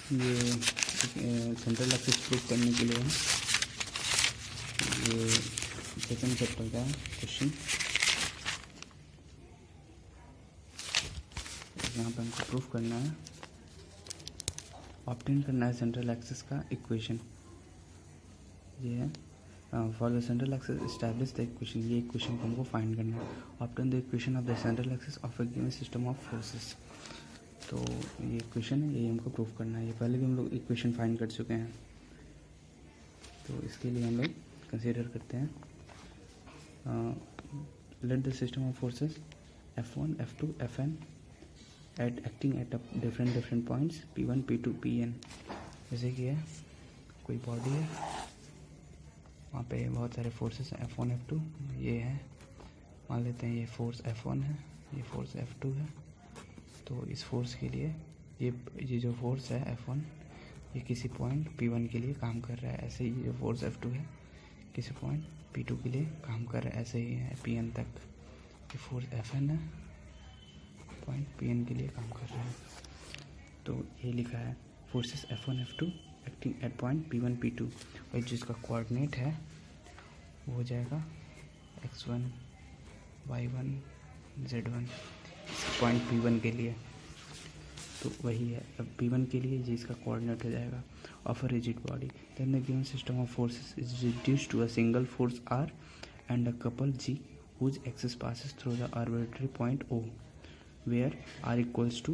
ये central axis proof करने के लिए है। ये सेकंड चैप्टर का क्वेश्चन। यहाँ पर हमको प्रूफ करना है, ऑब्टेन करना है सेंट्रल एक्सिस का इक्वेशन। ये है for the central axis establish the equation. ये इक्वेशन को हमको फाइंड करना है। Obtain the equation of the central axis of a given system of forces. तो ये इक्वेशन है, ये हमको प्रूफ करना है। ये पहले भी हम लोग इक्वेशन फाइंड कर चुके हैं, तो इसके लिए हम लोग कंसीडर करते हैं let the system of forces F1, F2, Fn acting at different points P1, P2, Pn। जैसे कि है कोई बॉडी है, वहाँ पे बहुत सारे फोर्सेस हैं F1, F2। ये है, मान लेते हैं ये फोर्स F1 है, ये फोर्स F2 है। तो इस फोर्स के लिए ये जो फोर्स है F1, ये किसी पॉइंट P1 के लिए काम कर रहा है। ऐसे ही जो फोर्स F2 है किसी पॉइंट P2 के लिए काम कर रहा है, ऐसे ही है Pn तक। ये फोर्स Fn है, पॉइंट Pn के लिए काम कर रहा है। तो ये लिखा है forces F1, F2 acting at point P1, P2, और जिसका कोऑर्डिनेट है वो हो जाएगा x1, y1, z1 point P1 के लिए। तो वही है, अब P1 के लिए जिसका कोऑर्डिनेट हो जाएगा of a rigid body. Then the given system of forces is reduced to a single force R and a couple G whose axis passes through the arbitrary point O, where R equals to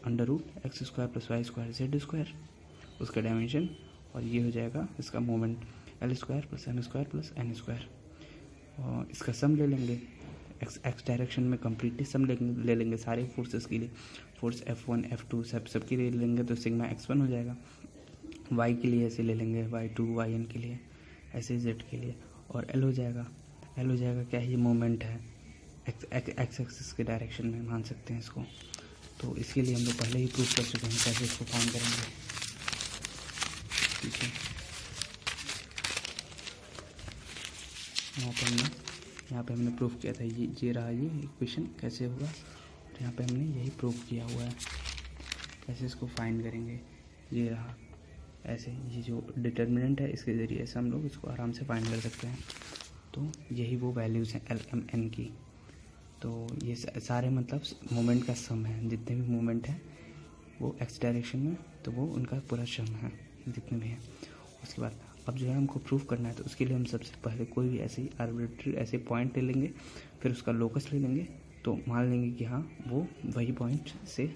√x square plus y square z square, उसका dimension. और ये हो जाएगा इसका moment L square plus M square plus N square. और इसका sum ले लेंगे, एक्स डायरेक्शन में कम्प्लीटली सम ले लेंगे सारे फोर्सेस के लिए। फोर्स F1, F2 सबके लिए ले लेंगे तो सिग्मा x1 हो जाएगा। y के लिए ऐसे ले लेंगे y2, yn के लिए, ऐसे z के लिए। और L हो जाएगा क्या है, ये मोमेंट है एक्स एक्सिस के डायरेक्शन में, मान सकते हैं इसको। तो इसके लिए हम लोग पहले ही प्रूफ कर चुके हैं, कैसे इसको फाइंड करेंगे। ठीक है, यहाँ पे हमने प्रूफ किया था, ये रहा ये इक्वेशन कैसे होगा। तो यहाँ पे हमने यही प्रूफ किया हुआ है, कैसे इसको फाइंड करेंगे। ये रहा ऐसे, ये जो डिटर्मिनेंट है इसके ज़रिए से हम लोग इसको आराम से फाइंड कर सकते हैं। तो यही वो वैल्यूज़ हैं L, M, N की। तो ये सारे मतलब मोमेंट का सम है, जितने भी मोमेंट हैं वो एक्स डायरेक्शन में, तो वो उनका पूरा सम है जितने भी हैं। उसके बाद अब जो है हमको प्रूफ करना है, तो उसके लिए हम सबसे पहले कोई भी ऐसे ही आर्बिट्री ऐसे पॉइंट ले लेंगे, फिर उसका लोकस ले लेंगे। तो मान लेंगे कि हाँ वो वही पॉइंट से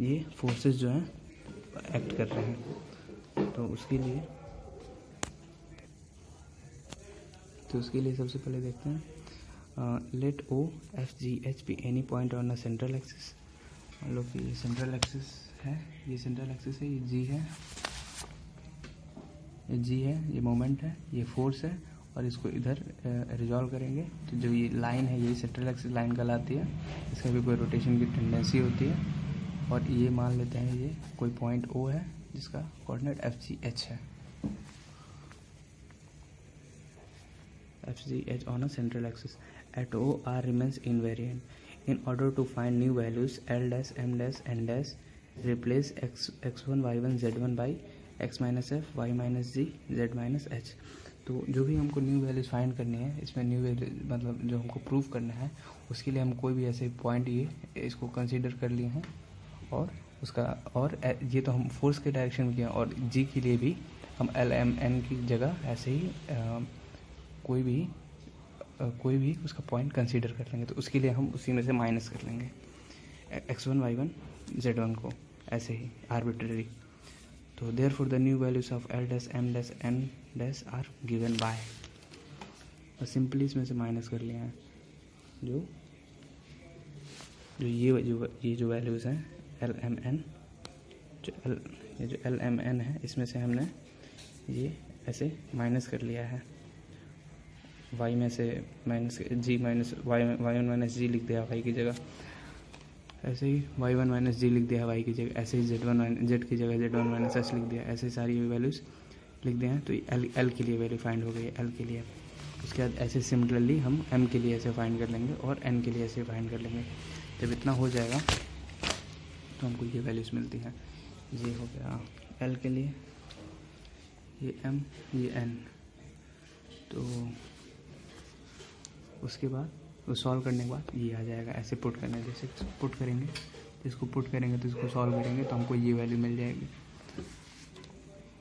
ये फोर्सेस जो हैं एक्ट कर रहे हैं। तो उसके लिए सबसे पहले देखते हैं late O, F, G, H be any point on a central axis। मान लो कि ये सेंट्रल एक्सिस है, ये G है, ये मोमेंट है, ये फोर्स है, और इसको इधर रिजॉल्व करेंगे। तो जो ये लाइन है यही सेंट्रल एक्सिस लाइन कहलाती है, इसका भी कोई रोटेशन की टेंडेंसी होती है। और ये मान लेते हैं ये कोई पॉइंट O है जिसका कोऑर्डिनेट FGH है, FGH on a central axis at O R remains invariant. In order to find new values L dash, M dash, N dash, replace x1, y1, z1 by x minus f, y minus g, z minus h। तो जो भी हमको new values find करनी है, इसमें new value मतलब जो हमको प्रूफ करना है, उसके लिए हम कोई भी ऐसे पॉइंट ये इसको कंसीडर कर लिए हैं। और ये तो हम फोर्स के डायरेक्शन में किया, और जी के लिए भी हम L, M, N की जगह ऐसे ही कोई भी उसका पॉइंट कंसीडर कर लेंगे। तो उसके लिए हम उसी में से माइनस कर लेंगे x1, y1, z1 को, ऐसे ही आर्बिट्रेरी। तो therefore the new values of L dash, M dash, N dash are given by. और सिंपली इसमें से माइनस कर लिया है जो ये वैल्यूज़ हैं L, M, N, जो L, M, N है, इसमें से हमने ये ऐसे माइनस कर लिया है। y में से minus g minus y1 minus g लिख दिया y की जगह, ऐसे ही y1 माइनस g लिख दिया y की जगह, ऐसे ही z की जगह z1 माइनस h लिख दिया, ऐसे सारी वैल्यूज़ लिख दिए हैं। तो L के लिए वैल्यू फाइंड हो गई है, L के लिए। उसके बाद ऐसे सिमिलरली हम M के लिए ऐसे फाइंड कर लेंगे और N के लिए ऐसे फाइंड कर लेंगे। जब इतना हो जाएगा तो हमको ये वैल्यूज़ मिलती हैं। ये हो गया एल के लिए, ये एम, ये एन। तो उसके बाद वो सॉल्व करने के बाद ये आ जाएगा। ऐसे पुट करना है, जैसे पुट करेंगे, इसको पुट करेंगे तो इसको सॉल्व करेंगे तो हमको ये वैल्यू मिल जाएगी।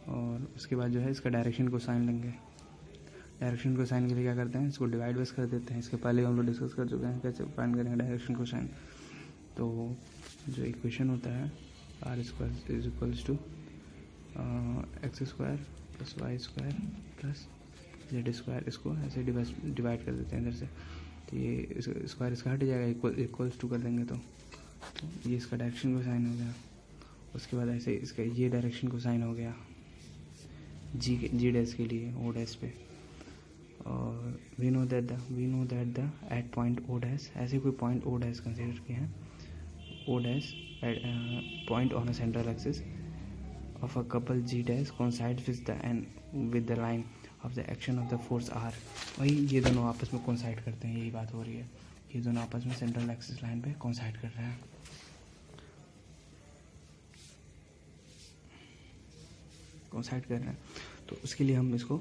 और उसके बाद जो है इसका डायरेक्शन को साइन लेंगे। डायरेक्शन को साइन के लिए क्या करते हैं, इसको डिवाइड बस कर देते हैं। इसके पहले हम लोग डिस्कस कर चुके हैं कैसे फाइंड करेंगे डायरेक्शन को साइन। तो जो इक्वेशन होता है r square is equals to x square plus y square plus z square, इसको ऐसे डिवाइड कर देते हैं इधर से। तो ये स्क्वायर इसका हट जाएगा, इक्वल्स टू कर देंगे तो ये इसका डायरेक्शन को साइन हो गया। उसके बाद ऐसे इसका ये डायरेक्शन को साइन हो गया जी डैश के लिए ओ डैश पे। और we know that the at point O dash, ऐसे कोई पॉइंट ओ डैश कंसिडर किए हैं, O dash point on a central axis of a couple G dash coincides with the line of the action of the force R। वही ये दोनों आपस में coincide करते हैं, यही बात हो रही है। ये दोनों आपस में सेंट्रल एक्सिस लाइन पे कोइंसाइड कर रहे हैं। तो उसके लिए हम इसको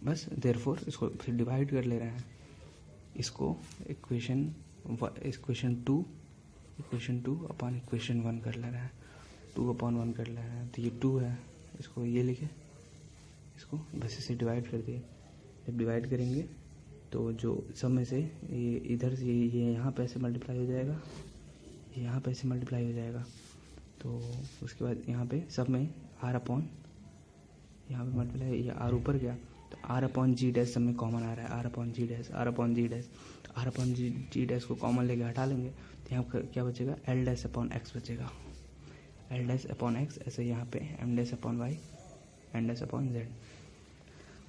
बस देयरफॉर इसको फिर डिवाइड कर ले रहे हैं। इसको इक्वेशन टू अपॉन इक्वेशन 1 कर ले रहे हैं, 2/1 कर ले रहे हैं। तो ये 2 है, इसको ये लिखे, इसको बस इसे डिवाइड कर दिए। जब डिवाइड करेंगे तो जो सब में से ये इधर से ये यहाँ पे ऐसे मल्टीप्लाई हो जाएगा, ये यहाँ पे ऐसे मल्टीप्लाई हो जाएगा। तो उसके बाद यहाँ पे सब में आर अपॉन यहाँ पे मल्टीप्लाई, ये आर ऊपर गया तो आर अपॉन जी डैश सब में कॉमन आ रहा है, आर अपॉन जी डैश। तो आर अपॉन जी डैश को कॉमन लेके हटा लेंगे तो यहाँ पर क्या बचेगा, एल डैश अपॉन एक्स बचेगा, एल डैश अपॉन एक्स। ऐसे यहाँ पे M dash upon y, N dash upon z.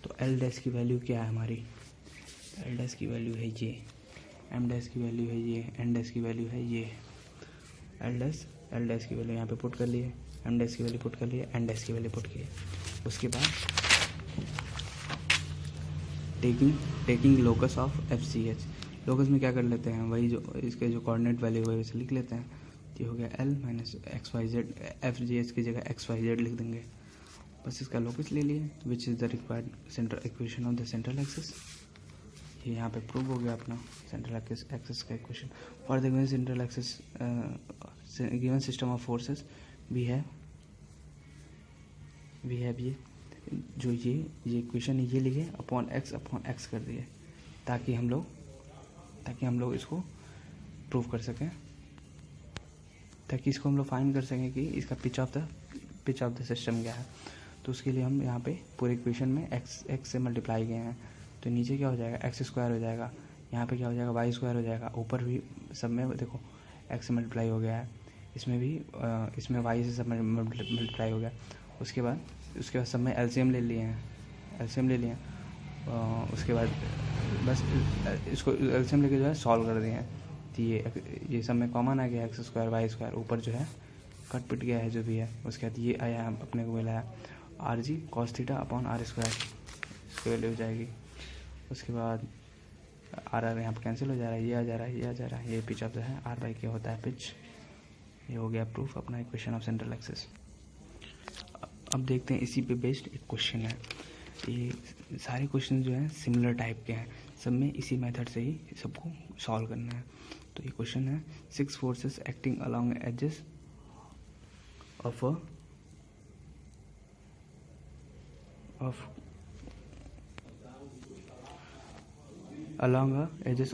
तो एल डैश की वैल्यू क्या है हमारी, एल डैश की वैल्यू है ये, एम डैश की वैल्यू है ये, एन डैश की वैल्यू है ये। एल डैश की वैल्यू यहाँ पे पुट कर लिए, एम डैश की वैल्यू पुट कर लिए, एन डैश की वैल्यू पुट किए। उसके बाद taking locus of F C H. Locus में क्या कर लेते हैं, वही जो इसके जो कोऑर्डिनेट वैल्यू है वैसे लिख लेते हैं। ये हो गया L minus x y z, F G H की जगह एक्स वाई जेड लिख देंगे। बस इसका लोकस ले लिए, which is the required central equation of the central axis. ये यहाँ पे प्रूव हो गया अपना सेंट्रल एक्सिस का equation. For the given central axis given system of forces we have ये इक्वेशन है, ये लिखे अपॉन एक्स कर दिए ताकि हम लोग इसको प्रूव कर सकें, ताकि इसको हम लोग फाइंड कर सकें कि इसका पिच ऑफ द सिस्टम क्या है। तो उसके लिए हम यहाँ पे पूरे इक्वेशन में एक्स से मल्टीप्लाई किए हैं। तो नीचे क्या हो जाएगा, एक्स स्क्वायर हो जाएगा, यहाँ पे क्या हो जाएगा, वाई स्क्वायर हो जाएगा। ऊपर भी सब में देखो एक्स से मल्टीप्लाई हो गया है, इसमें भी इसमें वाई से सब मल्टीप्लाई हो गया। उसके बाद सब में एलसीएम ले लिए हैं, उसके बाद बस इसको एलसीएम लेके जो है सॉल्व कर दिए हैं। तो ये सब में कॉमन आ गया, एक्स स्क्वायर वाई स्क्वायर, ऊपर जो है कट पिट गया है जो भी है। उसके बाद ये आया अपने को मिला है R G cos theta upon R square, इसकी वैल्यू हो जाएगी। उसके बाद आर यहाँ पर कैंसिल हो जा रहा है, ये आ जा रहा है, ये पिच ऑफ जो है आर बाई के होता है पिच। ये हो गया प्रूफ अपना इक्वेशन ऑफ सेंट्रल एक्सिस। अब देखते हैं इसी पे बेस्ड एक क्वेश्चन है। ये सारे क्वेश्चन जो हैं सिमिलर टाइप के हैं, सब में इसी मेथड से ही सबको सॉल्व करना है। तो ये क्वेश्चन है 6 forces acting along edges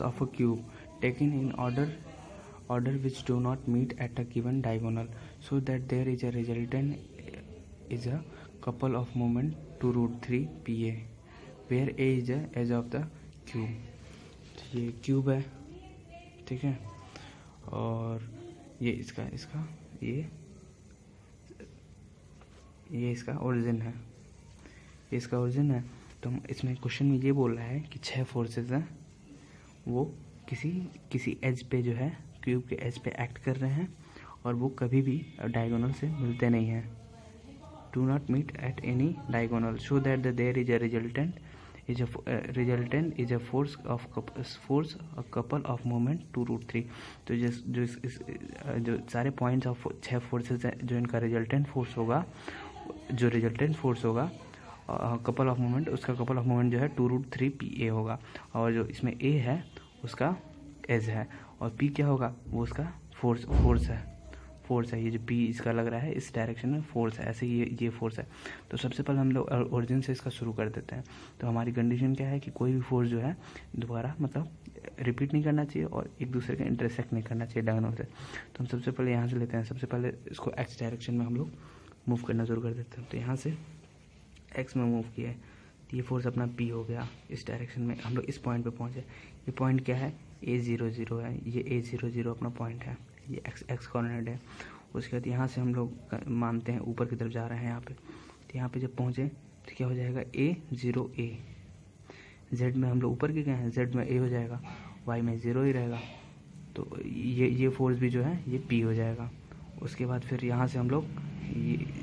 of a cube taken in order which do not meet at a given diagonal, so that there is a resultant is a couple of moment to root 3 pa, where a is the edge of the cube। ये cube है, ठीक है, और ये इसका ये इसका origin है, ये इसका ओरिजिन है। तो इसमें क्वेश्चन में ये बोल रहा है कि 6 फोर्सेस हैं, वो किसी एज पे जो है क्यूब के एज पे एक्ट कर रहे हैं और वो कभी भी डायगोनल से मिलते नहीं हैं। Do not meet at any diagonal, so that there is a resultant is a resultant is a force a couple of moment 2√3। तो जो सारे पॉइंट्स ऑफ 6 फोर्सेस हैं, जो इनका रिजल्टेंट फोर्स होगा, कपल ऑफ मोमेंट, उसका कपल ऑफ मोमेंट जो है 2√3 PA होगा। और जो इसमें A है उसका एज है, और P क्या होगा, वो उसका फोर्स है। ये जो P इसका लग रहा है इस डायरेक्शन में फोर्स है, ऐसे ये फोर्स है। तो सबसे पहले हम लोग ओरिजिन से इसका शुरू कर देते हैं। तो हमारी कंडीशन क्या है कि कोई भी फोर्स जो है दोबारा मतलब रिपीट नहीं करना चाहिए और एक दूसरे के इंटरसेक्ट नहीं करना चाहिए डायगोनल से। तो हम सबसे पहले यहाँ से लेते हैं, सबसे पहले इसको एक्स डायरेक्शन में हम लोग मूव करना शुरू कर देते हैं। तो यहाँ से एक्स में मूव किया है, तो ये फोर्स अपना P हो गया। इस डायरेक्शन में हम लोग इस पॉइंट पे पहुँचे। ये पॉइंट क्या है, A00 है, ये A00 अपना पॉइंट है, ये एक्स कोऑर्डिनेट है। उसके बाद यहाँ से हम लोग मानते हैं ऊपर की तरफ जा रहे हैं यहाँ पे। तो यहाँ पे जब पहुँचे तो क्या हो जाएगा, A0A। Z में हम लोग ऊपर के गए हैं, Z में A हो जाएगा, Y में 0 ही रहेगा। तो ये फोर्स भी जो है ये P हो जाएगा। उसके बाद फिर यहाँ से हम लोग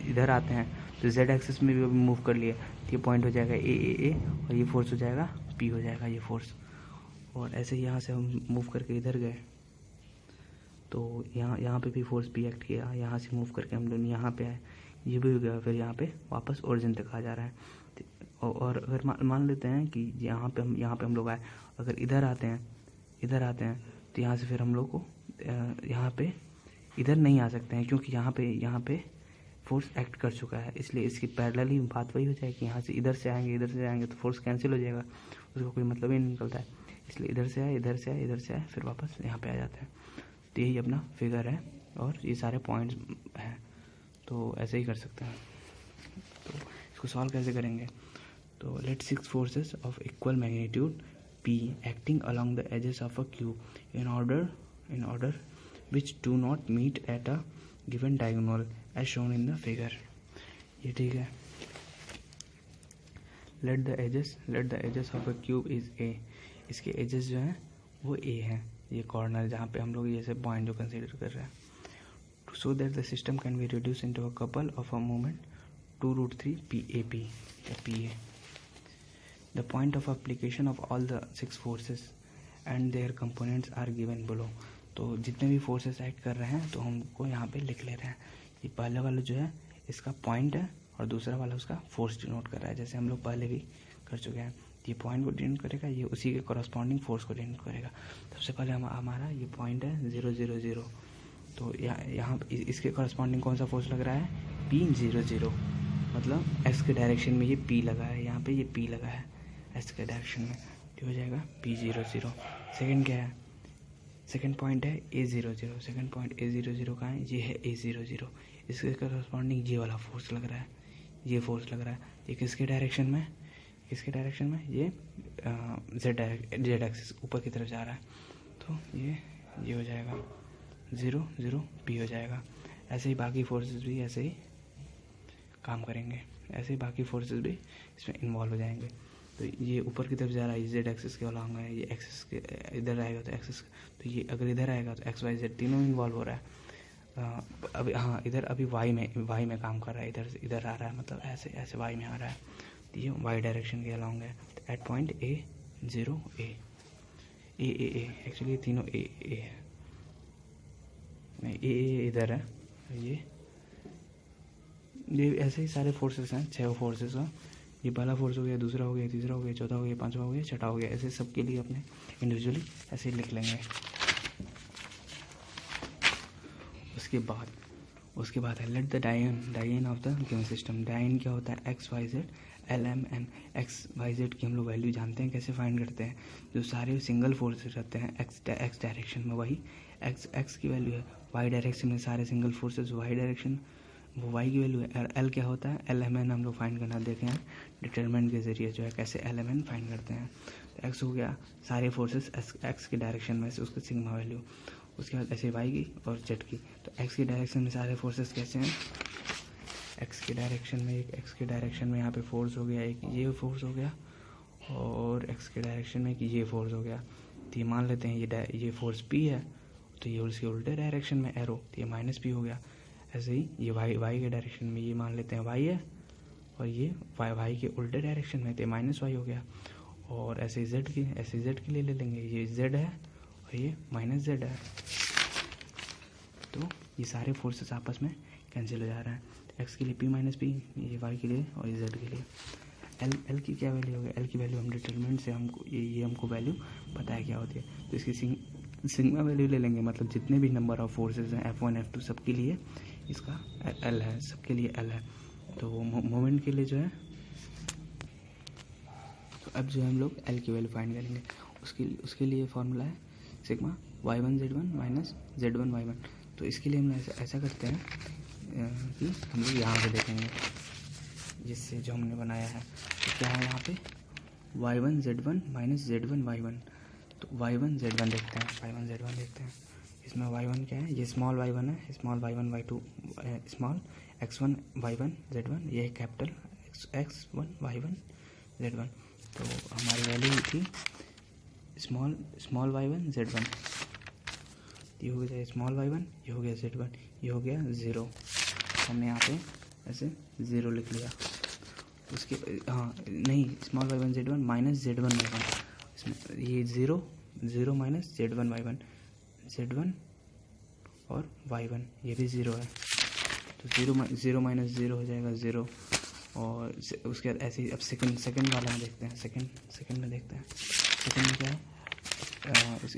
इधर आते हैं, तो Z एक्सिस में भी मूव कर लिए, तो ये पॉइंट हो जाएगा A और ये फोर्स हो जाएगा P हो जाएगा ये फोर्स। और ऐसे ही यहाँ से हम मूव करके इधर गए, तो यहाँ पे भी फोर्स P एक्ट किया। यहाँ से मूव करके हम लोग यहाँ पे आए, ये भी हो गया। फिर यहाँ पे वापस ओरिजिन तक आ जा रहा है। और अगर मान लेते हैं कि यहाँ पे हम लोग आए, अगर इधर आते हैं तो यहाँ से फिर हम लोग को यहाँ पे इधर नहीं आ सकते हैं, क्योंकि यहाँ पे फोर्स एक्ट कर चुका है। इसलिए इसकी पैरेलल ही बात वही हो जाएगी, यहाँ से इधर से आएंगे तो फोर्स कैंसिल हो जाएगा, उसका कोई मतलब ही नहीं निकलता है। इसलिए इधर से आए फिर वापस यहाँ पे आ जाते हैं। तो यही अपना फिगर है और ये सारे पॉइंट्स हैं। तो ऐसे ही कर सकते हैं। तो इसको सॉल्व कैसे करेंगे, तो let 6 forces of equal magnitude P acting along the edges of a cube in order which do not meet at a given diagonal as shown in the figure। ये ठीक है। let the edges of a cube is A। इसके edges जो हैं वो A हैं, ये corner जहाँ पे हम लोग ये सब पॉइंट जो कंसीडर कर रहे हैं। so that the system can be reduced into a couple of a moment 2√3 PAP या PA। The point of application of all the 6 forces and their components are given below। तो जितने भी forces act कर रहे हैं तो हमको यहाँ पे लिख ले रहे हैं। ये पहले वाला जो है इसका पॉइंट है और दूसरा वाला उसका फोर्स डिनोट कर रहा है, जैसे हम लोग पहले भी कर चुके हैं। ये पॉइंट को डिनोट करेगा, ये उसी के कॉरस्पॉन्डिंग फोर्स को डिनोट करेगा। सबसे पहले हमारा ये पॉइंट है 000। तो यहाँ इसके कॉरस्पॉन्डिंग कौन सा फोर्स लग रहा है, P00, मतलब एक्स के डायरेक्शन में ये P लगा है, यहाँ पे ये P लगा है एक्स के डायरेक्शन में, तो हो जाएगा P00। सेकंड क्या है, सेकंड पॉइंट है A00। सेकंड पॉइंट A00 का है, ये है A00। इसके कॉरस्पॉन्डिंग ये वाला फोर्स लग रहा है, ये फोर्स लग रहा है। ये किसके डायरेक्शन में, ये Z एक्सिस ऊपर की तरफ जा रहा है। तो ये हो जाएगा 0 P हो जाएगा। ऐसे ही बाकी फोर्सेस भी ऐसे ही काम करेंगे, ऐसे ही बाकी फोर्सेस भी इसमें इन्वॉल्व हो जाएंगे। तो ये ऊपर की तरफ जा रहा है, Z एक्सिस के अलॉन्ग है, ये एक्सिस के इधर आएगा तो एक्सिस, तो ये अगर इधर आएगा तो XYZ तीनों इन्वॉल्व हो रहा है। अभी हाँ इधर अभी वाई में काम कर रहा है, इधर आ रहा है, मतलब ऐसे वाई में आ रहा है, तो ये वाई डायरेक्शन के अलॉन्ग है। तो एट पॉइंट A0A एक्चुअली ये तीनों A है, नहीं A इधर है। ये ऐसे ही सारे फोर्सेस हैं, 6 फोर्सेस हैं। ये पहला फोर्स हो गया, दूसरा हो गया, तीसरा हो गया, चौथा हो गया, पांचवा हो गया, छठा हो गया। ऐसे सबके लिए अपने इंडिविजुअली ऐसे ही लिख लेंगे। उसके बाद है लेट द डायन ऑफ द गिवन सिस्टम। डायन क्या होता है, XYZ LMN। XYZ की हम लोग वैल्यू जानते हैं, कैसे फाइंड करते हैं, जो सारे सिंगल फोर्सेस रहते हैं एक्स डायरेक्शन में, वही एक्स की वैल्यू है। वाई डायरेक्शन में सारे सिंगल फोर्सेस वाई डायरेक्शन, वो वाई की वैल्यू है। एल क्या होता है, LMN हम लोग फाइंड करना देखे हैं डिटरमिनेंट के जरिए, जो है कैसे LMN फाइंड करते हैं। तो एक्स हो गया सारे फोर्सेस एक्स के डायरेक्शन में से, उसकी सिग्मा वैल्यू। उसके बाद ऐसे वाई की और जेड की। तो एक्स के डायरेक्शन में सारे फोर्सेस कैसे हैं, एक्स के डायरेक्शन में यहाँ पे फोर्स हो गया, एक ये फोर्स हो गया, और एक्स के डायरेक्शन में कि ये फोर्स हो गया। तो ये मान लेते हैं ये फोर्स P है, तो ये उसके उल्टे डायरेक्शन में एरो, तो ये -P हो गया। ऐसे ही ये वाई के डायरेक्शन में ये मान लेते हैं y है, और ये वाई के उल्टे डायरेक्शन में, तो -y हो गया। और ऐसे जेड के लिए ले लेंगे, ये जेड है और ये माइनस जेड है, तो ये सारे फोर्सेस आपस में कैंसिल हो जा रहे हैं। एक्स के लिए पी माइनस पी, ये वाई के लिए और ये जेड के लिए। एल की क्या वैल्यू होगी, एल की वैल्यू हम डिटरमिनेंट से हमको ये हमको वैल्यू पता है क्या होती है, तो इसकी सिग्मा वैल्यू ले लेंगे, मतलब जितने भी नंबर ऑफ फोर्सेस हैं F1 F2 सबके लिए इसका एल है, सबके लिए एल है। तो मोमेंट के लिए जो है, तो अब जो है हम लोग एल की वैल्यू फाइंड करेंगे, उसके लिए फॉर्मूला है sigma y1 z1 minus z1 y1। तो इसके लिए हम ऐसा करते हैं कि हम लोग यहाँ पे देखेंगे जिससे जो हमने बनाया है, तो क्या है यहाँ पे y1 z1 minus z1 y1। तो y1 z1 देखते हैं, इसमें y1 क्या है, ये स्मॉल y1 है, small y1 y2 small x1 y1 z1, ये कैपिटल x1 y1 z1। तो हमारी वैल्यू थी स्मॉल y1 z1, ये हो गया स्मॉल y1, ये हो गया z1, ये हो गया 0। हमने यहाँ पे ऐसे 0 लिख लिया। उसके नहीं, small y1 z1 minus z1 y1, इसमें ये 0 माइनस z1 y1, z1 और y1 ये भी 0 है, तो 0 माइनस 0 हो जाएगा 0। और उसके बाद ऐसे ही अब सेकंड वाला में देखते हैं, सेकंड में देखते हैं, सेकंड में क्या है,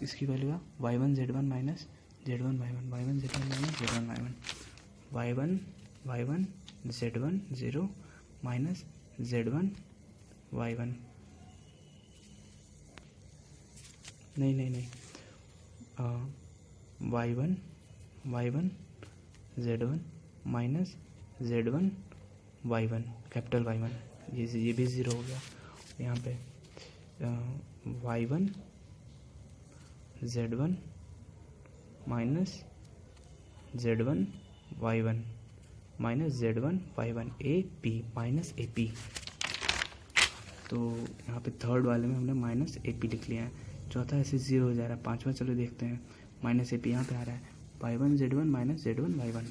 इसकी वैल्यू है y1 z1 minus z1 y1, y1 z1 minus z1 y1, y1 z1 0 minus z1 y1, नहीं y1 z1 minus z1 y1 capital y1, ये भी 0 हो गया। यहाँ पे y1 z1 minus z1 y1 minus z1 y1 AP minus AP। तो यहाँ पे थर्ड वाले में हमने माइनस AP लिख लिया है, चौथा ऐसे 0 हो जा रहा है, पांचवा चलो देखते हैं, माइनस AP यहाँ पे आ रहा है, y1 z1 minus z1 y1।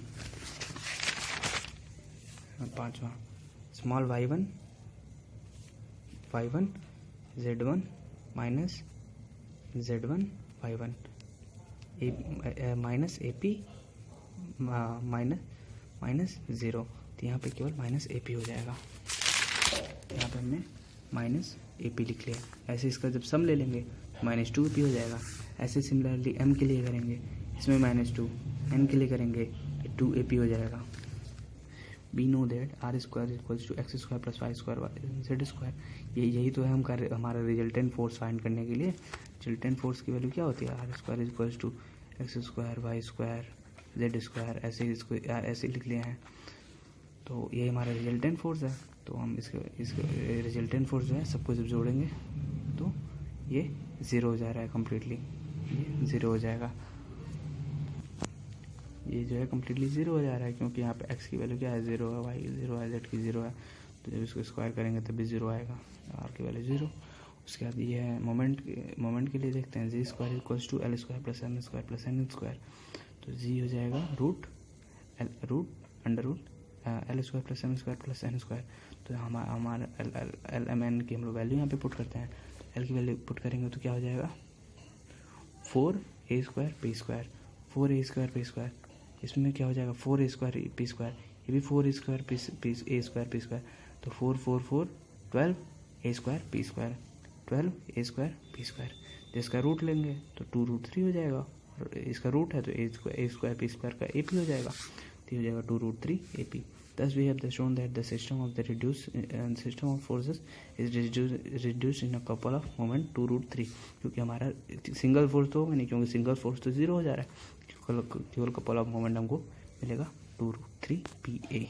पांचवा small y1 z1 minus z1 y1 minus AP minus 0, तो यहाँ पे केवल माइनस AP हो जाएगा। यहाँ पे हमने माइनस AP लिख लिया। ऐसे इसका जब सम ले लेंगे माइनस 2 AP हो जाएगा। ऐसे सिमिलरली m के लिए करेंगे, इसमें माइनस 2, n के लिए करेंगे 2 AP हो जाएगा। We know that r square equals to x square plus y square z square. यही तो है हमारा रिजल्टेंट फोर्स फाइंड करने के लिए। रिजल्टेंट फोर्स की वैल्यू क्या होती है, r square equals to x square y square z square, ऐसे इसको ऐसे लिख लिए हैं। तो ये हमारा रिजल्टेंट फोर्स है। तो हम इसको रिजल्टेंट फोर्स जो है सबको जब जोड़ेंगे तो ये 0 हो जा रहा है कम्प्लीटली, ये 0 हो जाएगा, ये जो है कम्प्लीटली 0 हो जा रहा है, क्योंकि यहाँ पे x की वैल्यू क्या है 0 है, y 0 है, z की 0 है। तो जब इसको स्क्वायर करेंगे तब भी 0 आएगा, r की वैल्यू 0। उसके बाद ये है मोमेंट के लिए देखते हैं, G square equals to L square plus M square plus N square. तो जी हो जाएगा root under root L square plus M square plus N square. तो हमारा एल एम एन की हम लोग वैल्यू यहाँ पे पुट करते हैं। तो एल की वैल्यू पुट करेंगे तो क्या हो जाएगा 4a square P square, 4a square P square. इसमें क्या हो जाएगा 4a स्क्वायर पी स्क्वायर, ये भी 4a square P A square P square. तो 4 4 4 12a square P square, 12a square P square. तो इसका रूट लेंगे तो 2√3 हो जाएगा, और इसका रूट है तो a स्क्वायर पी स्क्वायर का AP हो जाएगा, तो हो जाएगा 2√3 AP। Thus we have shown that the system of the system of forces is reduced in a couple of moment 2√3। क्योंकि हमारा सिंगल फोर्स तो होगा नहीं, क्योंकि सिंगल फोर्स तो 0 हो जा रहा है, केवल कपल ऑफ मोमेंट हमको मिलेगा 2√3 PA।